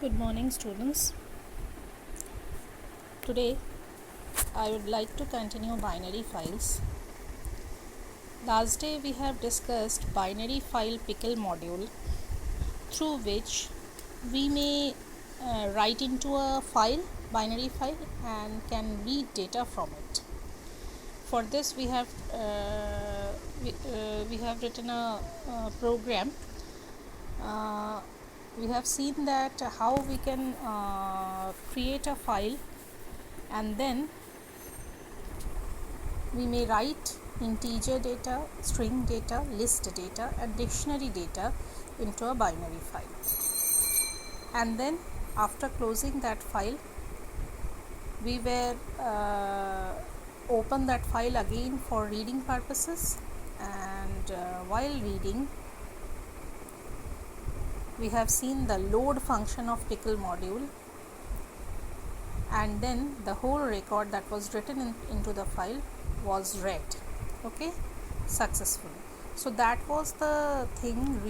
Good morning, students. Today I would like to continue binary files. Last day we have discussed binary file pickle module, through which we may write into a binary file, and can read data from it. For this we have written a program. We have seen that how we can create a file, and then we may write integer data, string data, list data and dictionary data into a binary file. And then after closing that file, we will open that file again for reading purposes, and while reading we have seen the load function of pickle module, and then the whole record that was written into the file was read successfully. So that was the thing,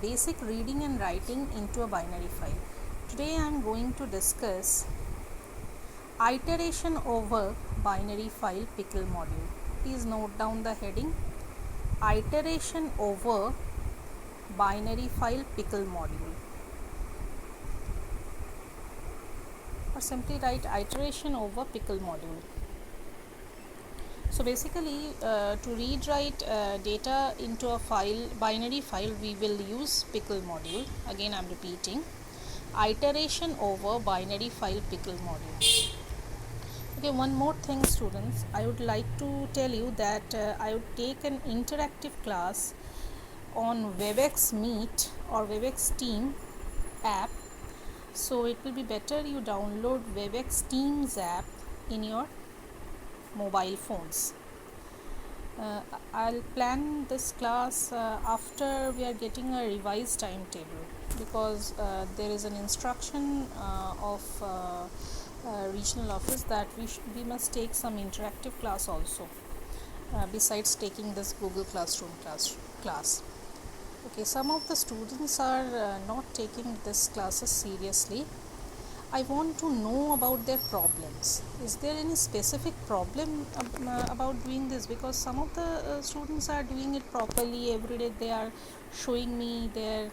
basic reading and writing into a binary file. Today I am going to discuss iteration over binary file pickle module. Please note down the heading: iteration over binary file pickle module, or simply write iteration over pickle module. So basically to read write data into a binary file, we will use pickle module. Again I am repeating, iteration over binary file pickle module. Okay, one more thing, students, I would like to tell you that I would take an interactive class on WebEx Meet or WebEx Team app. So it will be better you download WebEx Teams app in your mobile phones. I'll plan this class after we are getting a revised timetable, because there is an instruction of regional office that we must take some interactive class also, besides taking this Google Classroom class. Okay, some of the students are not taking this classes seriously. I want to know about their problems. Is there any specific problem about doing this? Because some of the students are doing it properly every day. They are showing me their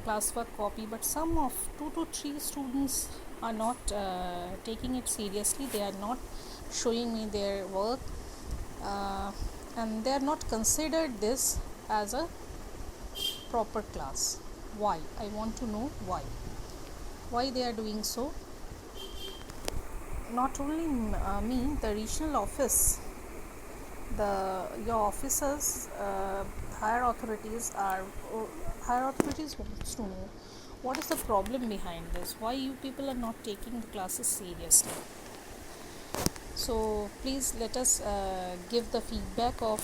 classwork copy, but some of 2 to 3 students are not taking it seriously. They are not showing me their work, and they are not considered this as a proper class. Why? I want to know why they are doing so. Not only me, the regional office, your officers, higher authorities wants to know what is the problem behind this, why you people are not taking the classes seriously. So please let us give the feedback of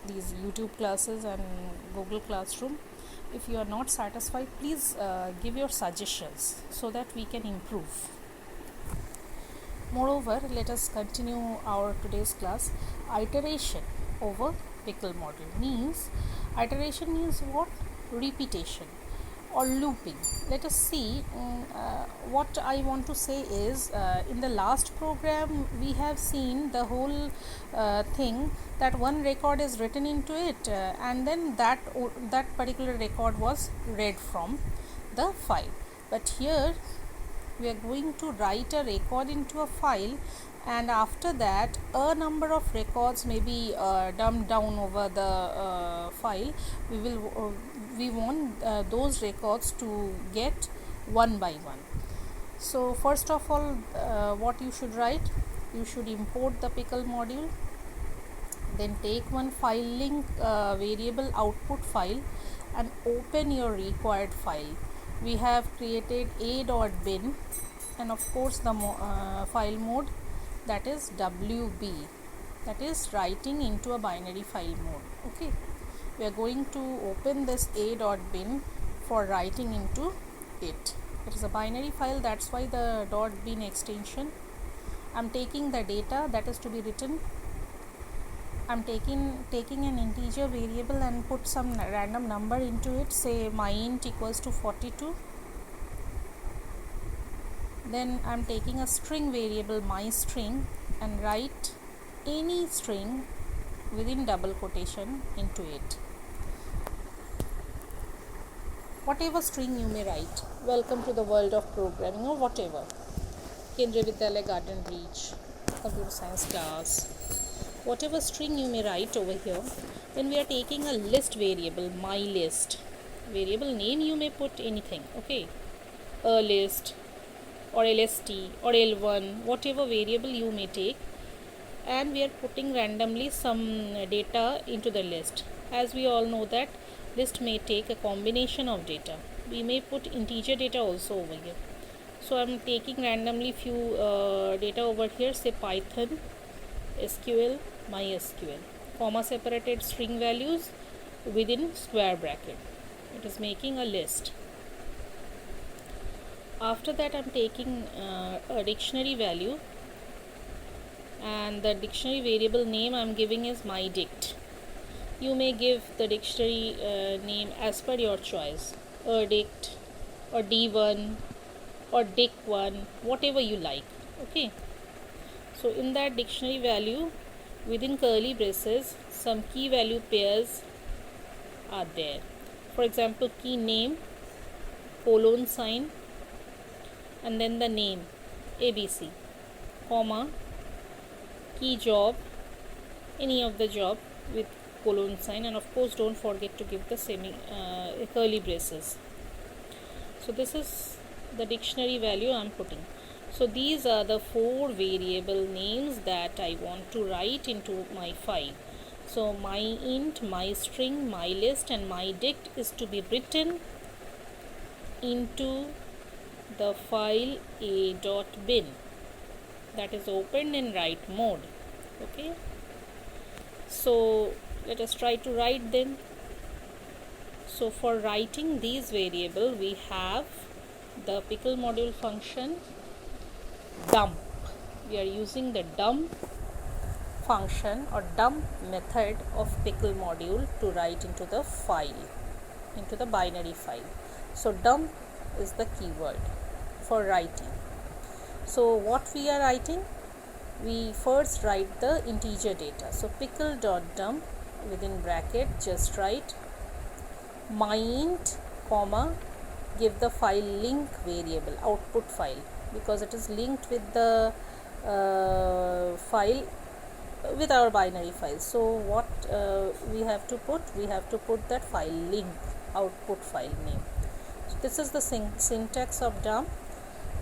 these YouTube classes and Google Classroom. If you are not satisfied, please give your suggestions so that we can improve. Moreover, let us continue our today's class. Iteration over pickle module means, iteration means what? Repetition or looping. Let us see what I want to say is, in the last program we have seen the whole thing, that one record is written into it, and then that particular record was read from the file. But here we are going to write a record into a file, and after that a number of records may be dumped down over the file. We want those records to get one by one. So first of all, what you should write, you should import the pickle module, then take one file link variable output file and open your required file. We have created a.bin, and of course the file mode, that is WB, that is writing into a binary file mode. Okay, we are going to open this a.bin for writing into it. It is a binary file, that's why the .bin extension. I'm taking the data that is to be written. I'm taking an integer variable and put some random number into it, say my int equals to 42. Then I'm taking a string variable my string and write any string within double quotation into it. Whatever string you may write, welcome to the world of programming or whatever, Kendriya Vidyalaya Garden Reach, computer science class, whatever string you may write over here. Then we are taking a list variable, my list. Variable name you may put anything, okay, a list or lst or l1, whatever variable you may take, and we are putting randomly some data into the list. As we all know that list may take a combination of data. We may put integer data also over here. So I'm taking randomly few data over here, say Python, SQL, MySQL, comma separated string values within square bracket. It is making a list. After that I'm taking a dictionary value, and the dictionary variable name I'm giving is myDict. You may give the dictionary name as per your choice, erdict or d1 or dic1, whatever you like, okay. So in that dictionary value, within curly braces, some key value pairs are there. For example, key name, colon sign, and then the name ABC, comma, key job, any of the job with colon sign, and of course don't forget to give the curly braces. So this is the dictionary value I'm putting. So these are the 4 variable names that I want to write into my file. So my int, my string, my list, and my dict is to be written into the file a.bin that is opened in write mode, okay. So let us try to write them. So for writing these variable, we have the pickle module function dump. We are using the dump function or dump method of pickle module to write into the file, into the binary file. So dump is the keyword for writing. So what we are writing? We first write the integer data. So pickle.dump within bracket, just write myInt, comma, give the file link variable, output file, because it is linked with the file, with our binary file. So what we have to put? We have to put that file link, output file name. So this is the syntax of dump.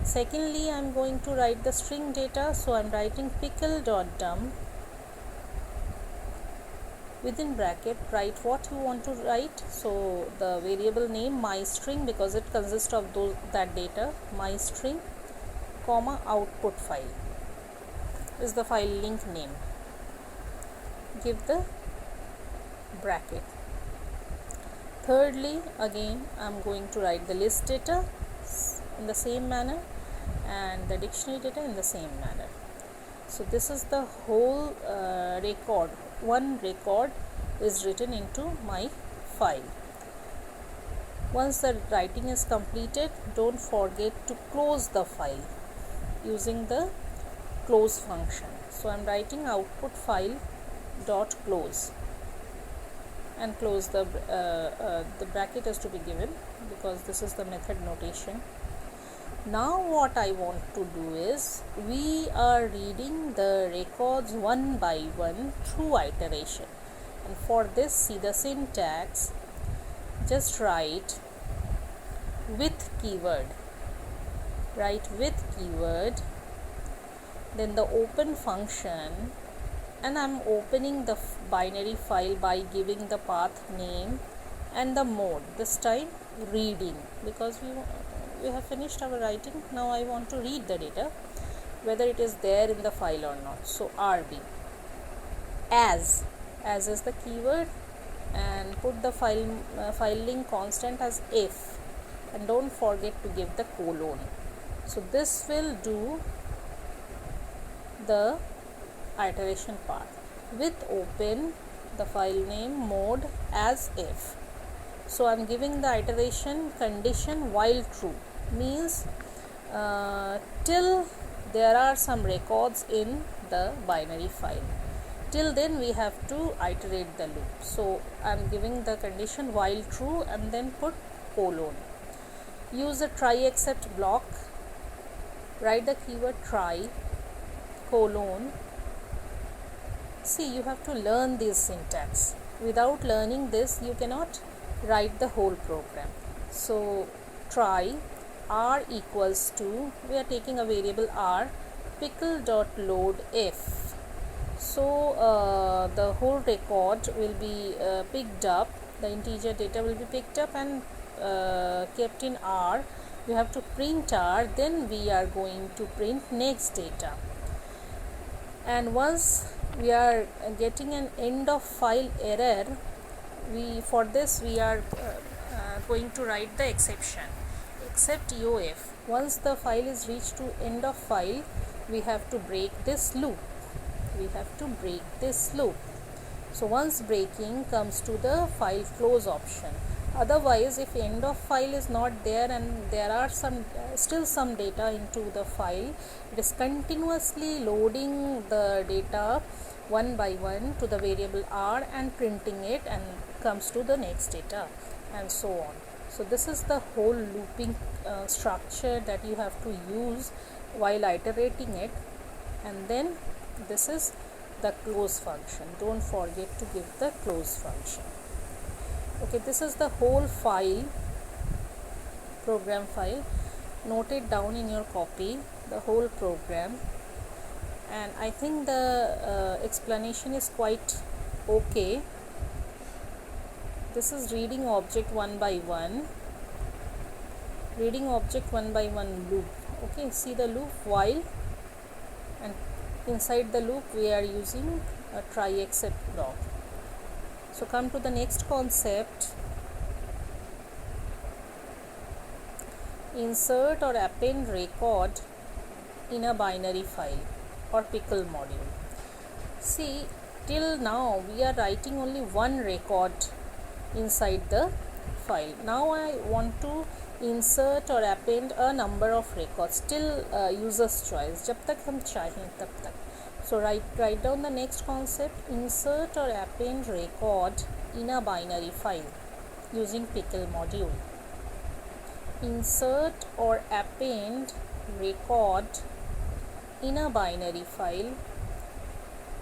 Secondly, I am going to write the string data. So I am writing pickle.dump within bracket, write what you want to write. So the variable name my string, because it consists of that data, my string, comma, output file is the file link name. Give the bracket. Thirdly, again I am going to write the list data in the same manner and the dictionary data in the same manner. So this is the whole record. One record is written into my file. Once the writing is completed, don't forget to close the file using the close function. So I am writing output file dot close, and close the bracket is to be given because this is the method notation. Now what I want to do is, we are reading the records one by one through iteration, and for this, see the syntax, just write with keyword, write with keyword, then the open function, and I am opening the binary file by giving the path name and the mode, this time reading, because we have finished our writing. Now I want to read the data, whether it is there in the file or not. So RB, as is the keyword, and put the file link constant as if, and don't forget to give the colon. So this will do the iteration part. With open, the file name, mode, as if. So I am giving the iteration condition while true, means till there are some records in the binary file. Till then we have to iterate the loop. So I am giving the condition while true and then put colon. Use the try except block, write the keyword try colon. See, you have to learn this syntax. Without learning this, you cannot write the whole program. So try r equals to, we are taking a variable r, pickle.load f. So the whole record will be picked up, the integer data will be picked up and kept in r. You have to print r, then we are going to print next data. And once we are getting an end of file error, for this we are going to write the exception, except EOF. Once the file is reached to end of file, we have to break this loop. So once breaking comes to the file close option. Otherwise, if end of file is not there and there are still some data into the file, it is continuously loading the data one by one to the variable r and printing it, and comes to the next data, and so on. So this is the whole looping structure that you have to use while iterating it. And then this is the close function. Don't forget to give the close function. Okay, this is the whole file, program file. Note it down in your copy, the whole program. And I think the explanation is quite okay. This is reading object one by one loop. Okay, see the loop while, and inside the loop we are using a try except block. So come to the next concept, insert or append record in a binary file or pickle module. See, till now we are writing only one record inside the file. Now I want to insert or append a number of records, till user's choice, जब तक हम चाहें तब तक. So write down the next concept, insert or append record in a binary file using pickle module. Insert or append record in a binary file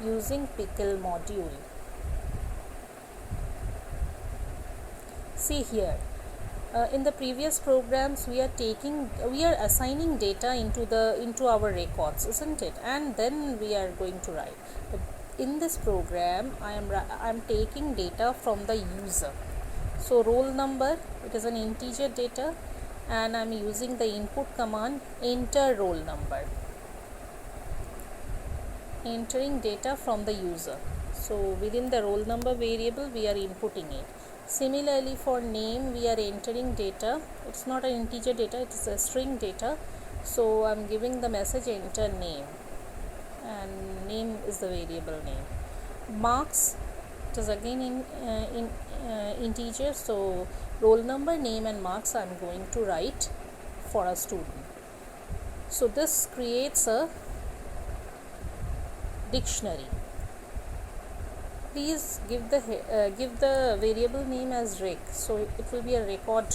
using pickle module. See here, in the previous programs we are assigning data into our records, isn't it? And then we are going to write. But in this program I am taking data from the user. So roll number, it is an integer data, and I am using the input command enter roll number, entering data from the user. So within the roll number variable we are inputting it. Similarly, for name we are entering data. It's not an integer data, it is a string data. So I'm giving the message enter name, and name is the variable name. Marks, it is again in integer. So roll number, name and marks I'm going to write for a student. So this creates a dictionary. Please give the variable name as rec. So it will be a record.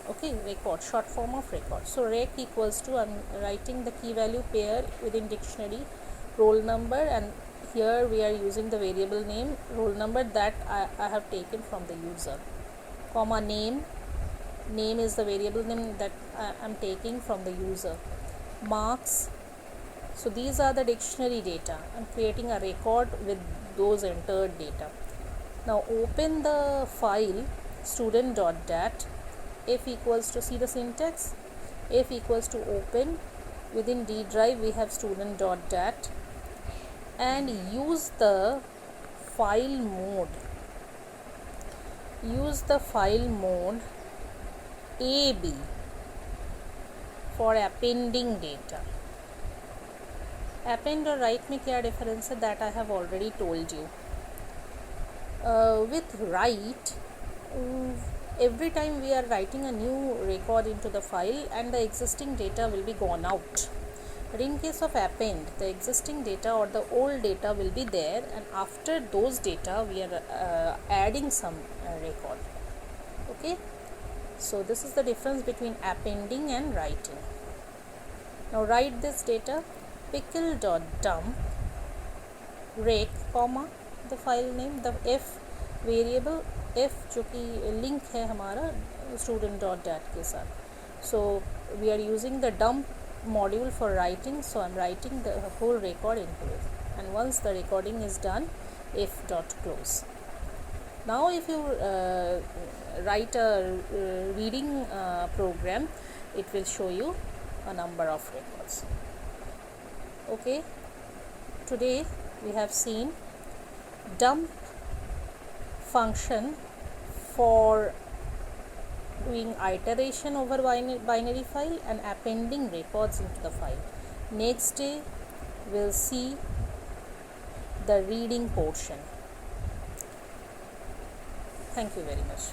Okay, record, short form of record. So rec equals to, I'm writing the key value pair within dictionary, roll number, and here we are using the variable name roll number that I have taken from the user, comma name is the variable name that I am taking from the user, marks. So these are the dictionary data. I'm creating a record with those entered data. Now open the file student.dat, f equals to, see the syntax, f equals to open, within D drive we have student.dat, and use the file mode AB for appending data. Append और write में क्या difference है, that I have already told you. With write every time we are writing a new record into the file and the existing data will be gone out. But in case of append, the existing data or the old data will be there, and after those data we are adding some record. Okay, so this is the difference between appending and writing. Now write this data pickle.dump rec comma the file name, the f variable f जो कि link है हमारा student.dat के साथ. So we are using the dump module for writing, so I'm writing the whole record into it, and once the recording is done, f.close. Now if you write a reading program, it will show you a number of records. Okay, today we have seen dump function for doing iteration over binary file and appending records into the file. Next day we'll see the reading portion. Thank you very much.